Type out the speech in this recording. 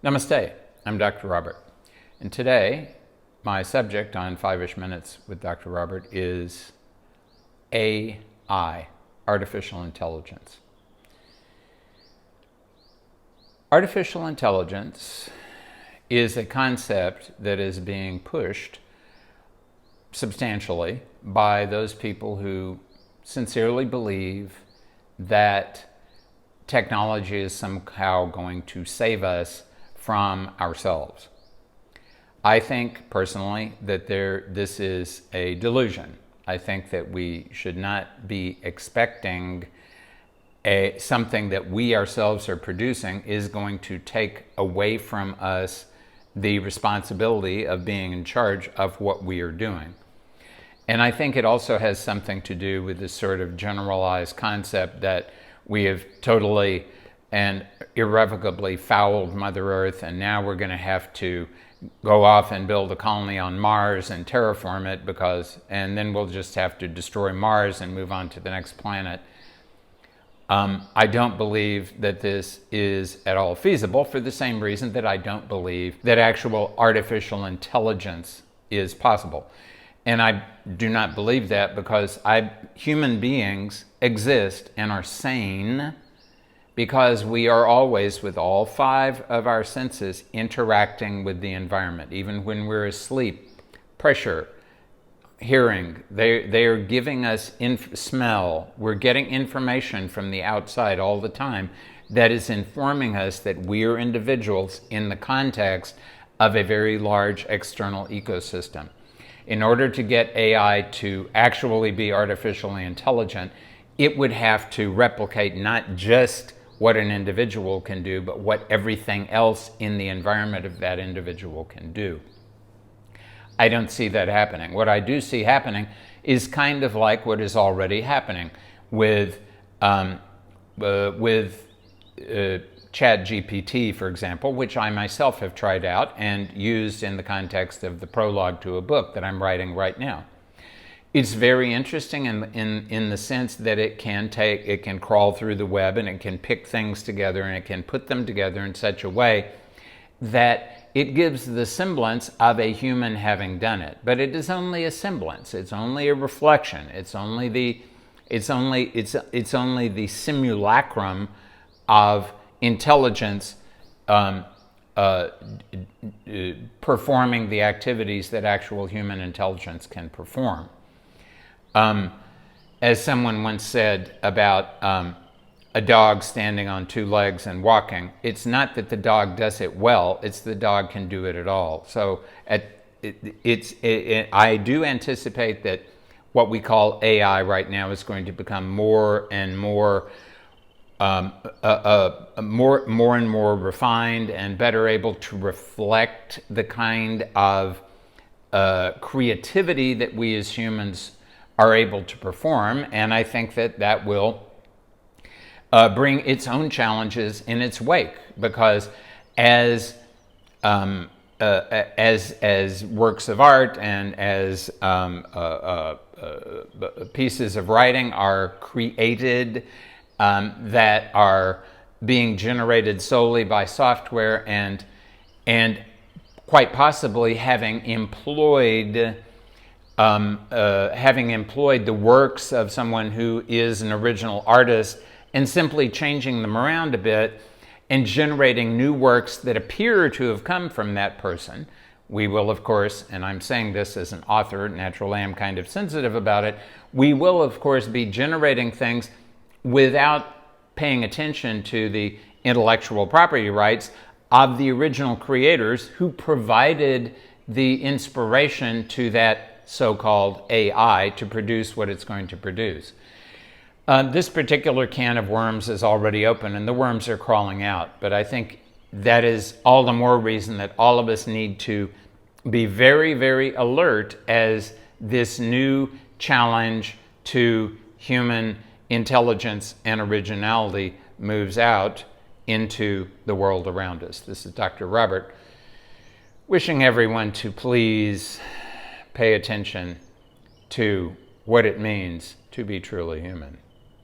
Namaste, I'm Dr. Robert, and today my subject on 5-ish Minutes with Dr. Robert is AI, artificial intelligence. Artificial intelligence is a concept that is being pushed substantially by those people who sincerely believe that technology is somehow going to save us from ourselves. I think personally that this is a delusion. I think that we should not be expecting something that we ourselves are producing is going to take away from us the responsibility of being in charge of what we are doing. And I think it also has something to do with this sort of generalized concept that we have totally and irrevocably fouled Mother Earth, and now we're going to have to go off and build a colony on Mars and terraform it and then we'll just have to destroy Mars and move on to the next planet. I don't believe that this is at all feasible for the same reason that I don't believe that actual artificial intelligence is possible. And I do not believe that because human beings exist and are sane because we are always, with all 5 of our senses, interacting with the environment. Even when we're asleep, pressure, hearing, they are giving us smell. We're getting information from the outside all the time that is informing us that we're individuals in the context of a very large external ecosystem. In order to get AI to actually be artificially intelligent, it would have to replicate not just what an individual can do, but what everything else in the environment of that individual can do. I don't see that happening. What I do see happening is kind of like what is already happening with ChatGPT, for example, which I myself have tried out and used in the context of the prologue to a book that I'm writing right now. It's very interesting in the sense that it can crawl through the web and it can pick things together and it can put them together in such a way that it gives the semblance of a human having done it. But it is only a semblance. It's only a reflection. It's only the simulacrum of intelligence performing the activities that actual human intelligence can perform. As someone once said about a dog standing on 2 legs and walking, it's not that the dog does it well, it's the dog can do it at all. So I do anticipate that what we call AI right now is going to become more and more refined and better able to reflect the kind of creativity that we as humans are able to perform. And I think that will bring its own challenges in its wake, because as works of art and as pieces of writing are created that are being generated solely by software and quite possibly having employed the works of someone who is an original artist and simply changing them around a bit and generating new works that appear to have come from that person. We will, of course, and I'm saying this as an author, naturally I'm kind of sensitive about it, we will, of course, be generating things without paying attention to the intellectual property rights of the original creators who provided the inspiration to that so-called AI to produce what it's going to produce. This particular can of worms is already open and the worms are crawling out, but I think that is all the more reason that all of us need to be very, very alert as this new challenge to human intelligence and originality moves out into the world around us. This is Dr. Robert, wishing everyone to please pay attention to what it means to be truly human.